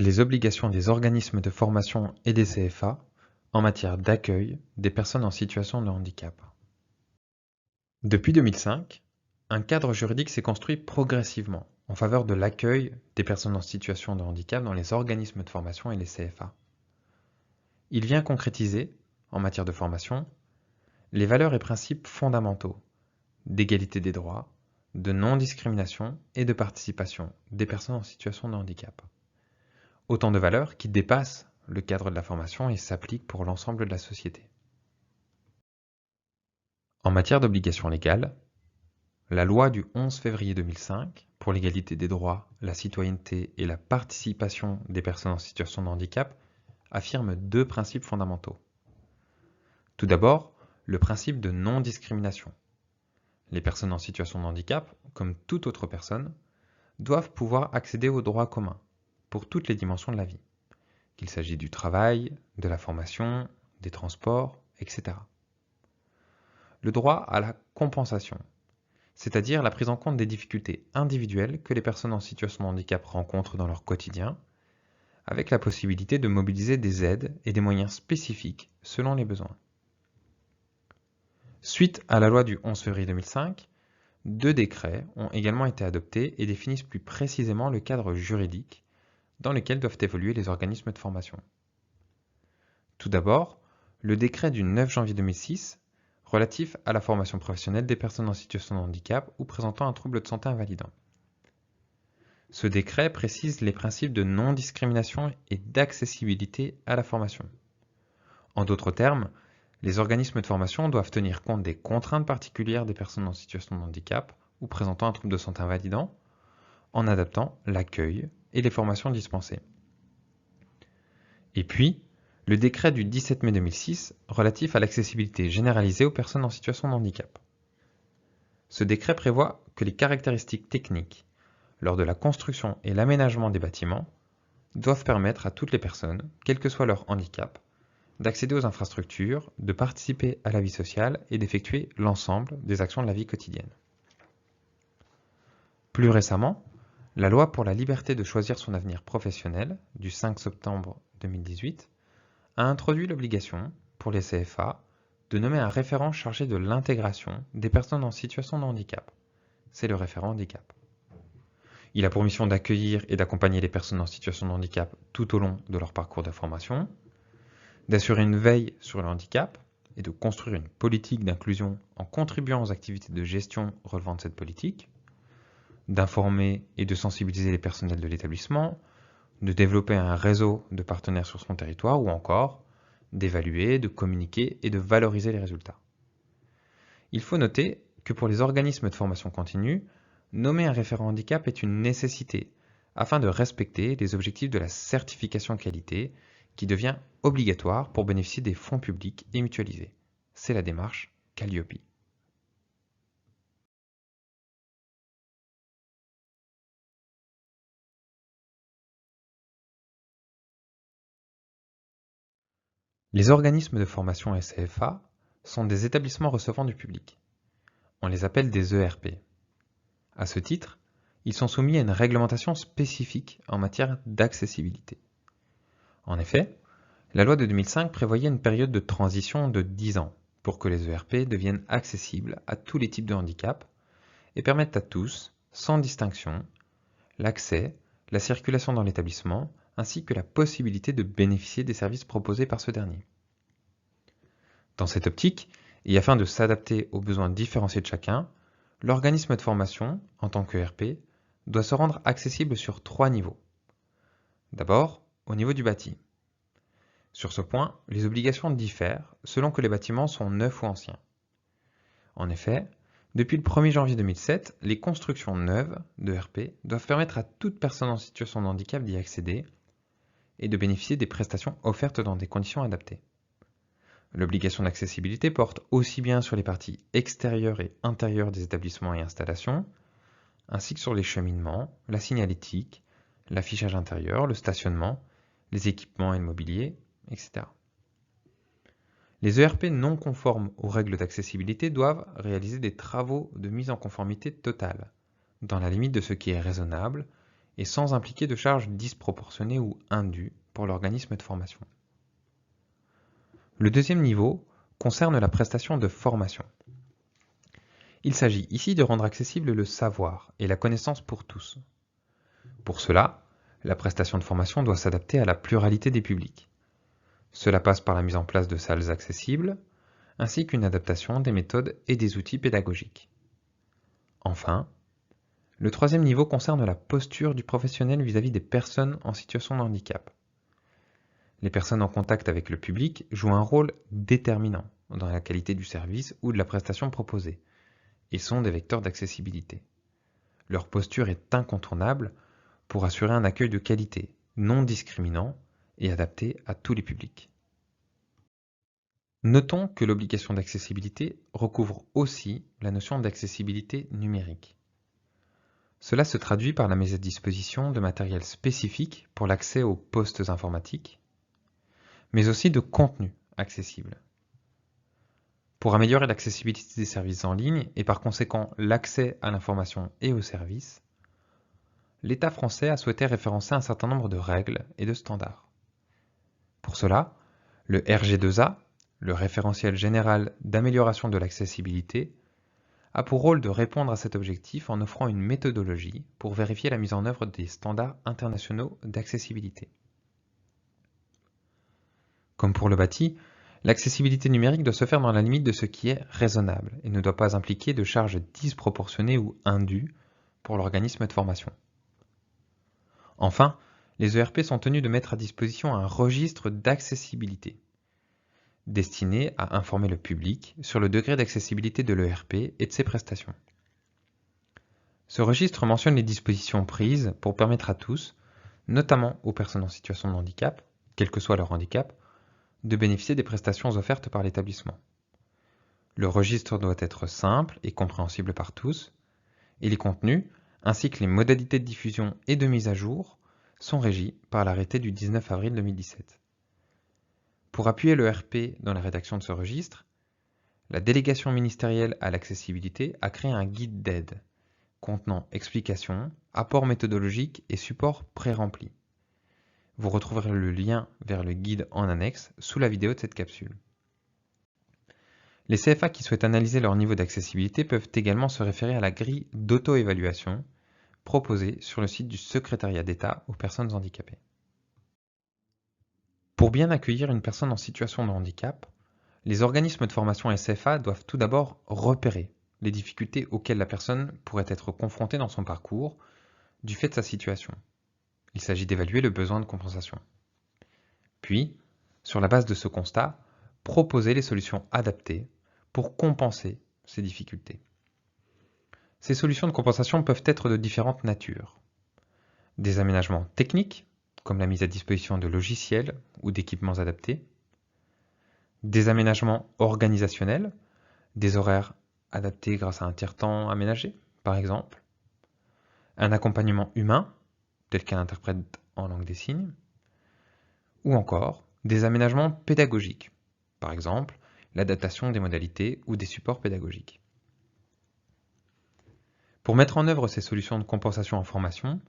Les obligations des organismes de formation et des CFA en matière d'accueil des personnes en situation de handicap. Depuis 2005, un cadre juridique s'est construit progressivement en faveur de l'accueil des personnes en situation de handicap dans les organismes de formation et les CFA. Il vient concrétiser, en matière de formation, les valeurs et principes fondamentaux d'égalité des droits, de non-discrimination et de participation des personnes en situation de handicap. Autant de valeurs qui dépassent le cadre de la formation et s'appliquent pour l'ensemble de la société. En matière d'obligations légales, la loi du 11 février 2005 pour l'égalité des droits, la citoyenneté et la participation des personnes en situation de handicap affirme deux principes fondamentaux. Tout d'abord, le principe de non-discrimination. Les personnes en situation de handicap, comme toute autre personne, doivent pouvoir accéder aux droits communs pour toutes les dimensions de la vie, qu'il s'agisse du travail, de la formation, des transports, etc. Le droit à la compensation, c'est-à-dire la prise en compte des difficultés individuelles que les personnes en situation de handicap rencontrent dans leur quotidien, avec la possibilité de mobiliser des aides et des moyens spécifiques selon les besoins. Suite à la loi du 11 février 2005, deux décrets ont également été adoptés et définissent plus précisément le cadre juridique dans lequel doivent évoluer les organismes de formation. Tout d'abord, le décret du 9 janvier 2006 relatif à la formation professionnelle des personnes en situation de handicap ou présentant un trouble de santé invalidant. Ce décret précise les principes de non-discrimination et d'accessibilité à la formation. En d'autres termes, les organismes de formation doivent tenir compte des contraintes particulières des personnes en situation de handicap ou présentant un trouble de santé invalidant, en adaptant l'accueil et les formations dispensées. Et puis, le décret du 17 mai 2006 relatif à l'accessibilité généralisée aux personnes en situation de handicap. Ce décret prévoit que les caractéristiques techniques lors de la construction et l'aménagement des bâtiments doivent permettre à toutes les personnes, quel que soit leur handicap, d'accéder aux infrastructures, de participer à la vie sociale et d'effectuer l'ensemble des actions de la vie quotidienne. Plus récemment, la loi pour la liberté de choisir son avenir professionnel du 5 septembre 2018 a introduit l'obligation, pour les CFA, de nommer un référent chargé de l'intégration des personnes en situation de handicap. C'est le référent handicap. Il a pour mission d'accueillir et d'accompagner les personnes en situation de handicap tout au long de leur parcours de formation, d'assurer une veille sur le handicap et de construire une politique d'inclusion en contribuant aux activités de gestion relevant de cette politique, d'informer et de sensibiliser les personnels de l'établissement, de développer un réseau de partenaires sur son territoire ou encore d'évaluer, de communiquer et de valoriser les résultats. Il faut noter que pour les organismes de formation continue, nommer un référent handicap est une nécessité afin de respecter les objectifs de la certification qualité qui devient obligatoire pour bénéficier des fonds publics et mutualisés. C'est la démarche Calliope. Les organismes de formation SCFA sont des établissements recevant du public. On les appelle des ERP. À ce titre, ils sont soumis à une réglementation spécifique en matière d'accessibilité. En effet, la loi de 2005 prévoyait une période de transition de 10 ans pour que les ERP deviennent accessibles à tous les types de handicap et permettent à tous, sans distinction, l'accès, la circulation dans l'établissement, ainsi que la possibilité de bénéficier des services proposés par ce dernier. Dans cette optique, et afin de s'adapter aux besoins différenciés de chacun, l'organisme de formation, en tant qu'ERP, doit se rendre accessible sur 3 niveaux. D'abord, au niveau du bâti. Sur ce point, les obligations diffèrent selon que les bâtiments sont neufs ou anciens. En effet, depuis le 1er janvier 2007, les constructions neuves de RP doivent permettre à toute personne en situation de handicap d'y accéder et de bénéficier des prestations offertes dans des conditions adaptées. L'obligation d'accessibilité porte aussi bien sur les parties extérieures et intérieures des établissements et installations, ainsi que sur les cheminements, la signalétique, l'affichage intérieur, le stationnement, les équipements et le mobilier, etc. Les ERP non conformes aux règles d'accessibilité doivent réaliser des travaux de mise en conformité totale, dans la limite de ce qui est raisonnable et sans impliquer de charges disproportionnées ou indues pour l'organisme de formation. Le deuxième niveau concerne la prestation de formation. Il s'agit ici de rendre accessible le savoir et la connaissance pour tous. Pour cela, la prestation de formation doit s'adapter à la pluralité des publics. Cela passe par la mise en place de salles accessibles, ainsi qu'une adaptation des méthodes et des outils pédagogiques. Enfin, le troisième niveau concerne la posture du professionnel vis-à-vis des personnes en situation de handicap. Les personnes en contact avec le public jouent un rôle déterminant dans la qualité du service ou de la prestation proposée et sont des vecteurs d'accessibilité. Leur posture est incontournable pour assurer un accueil de qualité, non discriminant et adapté à tous les publics. Notons que l'obligation d'accessibilité recouvre aussi la notion d'accessibilité numérique. Cela se traduit par la mise à disposition de matériel spécifique pour l'accès aux postes informatiques, mais aussi de contenus accessibles. Pour améliorer l'accessibilité des services en ligne et par conséquent l'accès à l'information et aux services, l'État français a souhaité référencer un certain nombre de règles et de standards. Pour cela, le RG2A, le référentiel général d'amélioration de l'accessibilité, a pour rôle de répondre à cet objectif en offrant une méthodologie pour vérifier la mise en œuvre des standards internationaux d'accessibilité. Comme pour le bâti, l'accessibilité numérique doit se faire dans la limite de ce qui est raisonnable et ne doit pas impliquer de charges disproportionnées ou indues pour l'organisme de formation. Enfin, les ERP sont tenus de mettre à disposition un registre d'accessibilité destiné à informer le public sur le degré d'accessibilité de l'ERP et de ses prestations. Ce registre mentionne les dispositions prises pour permettre à tous, notamment aux personnes en situation de handicap, quel que soit leur handicap, de bénéficier des prestations offertes par l'établissement. Le registre doit être simple et compréhensible par tous, et les contenus, ainsi que les modalités de diffusion et de mise à jour, sont régis par l'arrêté du 19 avril 2017. Pour appuyer l'ERP dans la rédaction de ce registre, la délégation ministérielle à l'accessibilité a créé un guide d'aide contenant explications, apports méthodologiques et supports pré-remplis. Vous retrouverez le lien vers le guide en annexe sous la vidéo de cette capsule. Les CFA qui souhaitent analyser leur niveau d'accessibilité peuvent également se référer à la grille d'auto-évaluation proposée sur le site du Secrétariat d'État aux personnes handicapées. Pour bien accueillir une personne en situation de handicap, les organismes de formation CFA doivent tout d'abord repérer les difficultés auxquelles la personne pourrait être confrontée dans son parcours du fait de sa situation. Il s'agit d'évaluer le besoin de compensation. Puis, sur la base de ce constat, proposer les solutions adaptées pour compenser ces difficultés. Ces solutions de compensation peuvent être de différentes natures. Des aménagements techniques, comme la mise à disposition de logiciels ou d'équipements adaptés. Des aménagements organisationnels, des horaires adaptés grâce à un tiers-temps aménagé, par exemple. Un accompagnement humain, tel qu'un interprète en langue des signes, ou encore des aménagements pédagogiques, par exemple l'adaptation des modalités ou des supports pédagogiques. Pour mettre en œuvre ces solutions de compensation en formation,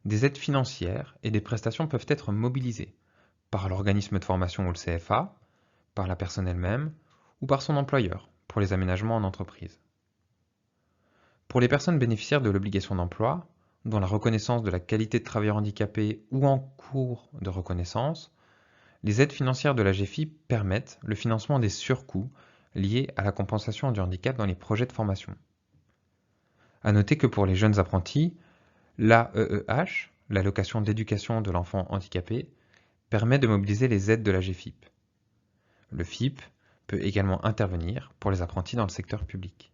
des aides financières et des prestations peuvent être mobilisées par l'organisme de formation ou le CFA, par la personne elle-même ou par son employeur pour les aménagements en entreprise. Pour les personnes bénéficiaires de l'obligation d'emploi, dont la reconnaissance de la qualité de travailleur handicapé ou en cours de reconnaissance, les aides financières de la GEFI permettent le financement des surcoûts liés à la compensation du handicap dans les projets de formation. À noter que pour les jeunes apprentis, l'AEEH, l'allocation d'éducation de l'enfant handicapé, permet de mobiliser les aides de la GFIP. Le FIP peut également intervenir pour les apprentis dans le secteur public.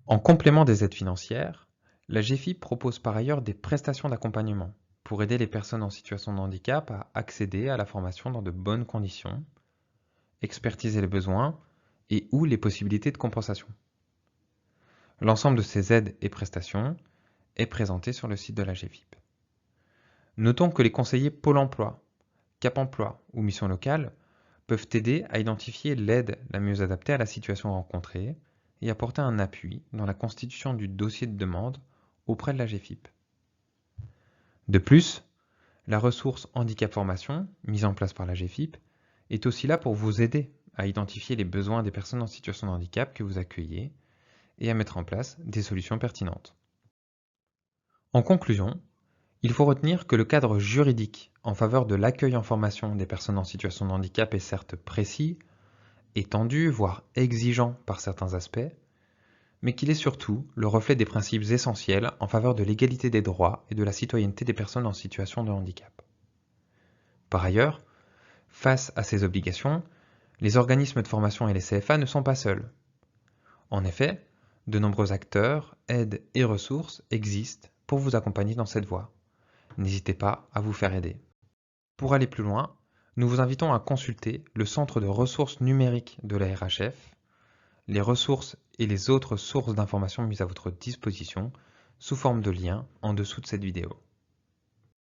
En complément des aides financières, la GFIP propose par ailleurs des prestations d'accompagnement pour aider les personnes en situation de handicap à accéder à la formation dans de bonnes conditions, expertiser les besoins et ou les possibilités de compensation. L'ensemble de ces aides et prestations est présenté sur le site de la GFIP. Notons que les conseillers Pôle emploi, Cap emploi ou Mission locale peuvent aider à identifier l'aide la mieux adaptée à la situation rencontrée et apporter un appui dans la constitution du dossier de demande auprès de la GFIP. De plus, la ressource Handicap Formation, mise en place par la GFIP, est aussi là pour vous aider à identifier les besoins des personnes en situation de handicap que vous accueillez et à mettre en place des solutions pertinentes. En conclusion, il faut retenir que le cadre juridique en faveur de l'accueil en formation des personnes en situation de handicap est certes précis, étendu, voire exigeant par certains aspects, mais qu'il est surtout le reflet des principes essentiels en faveur de l'égalité des droits et de la citoyenneté des personnes en situation de handicap. Par ailleurs, face à ces obligations, les organismes de formation et les CFA ne sont pas seuls. En effet, de nombreux acteurs, aides et ressources existent pour vous accompagner dans cette voie. N'hésitez pas à vous faire aider. Pour aller plus loin, nous vous invitons à consulter le centre de ressources numériques de la RHF, les ressources et les autres sources d'informations mises à votre disposition sous forme de liens en dessous de cette vidéo.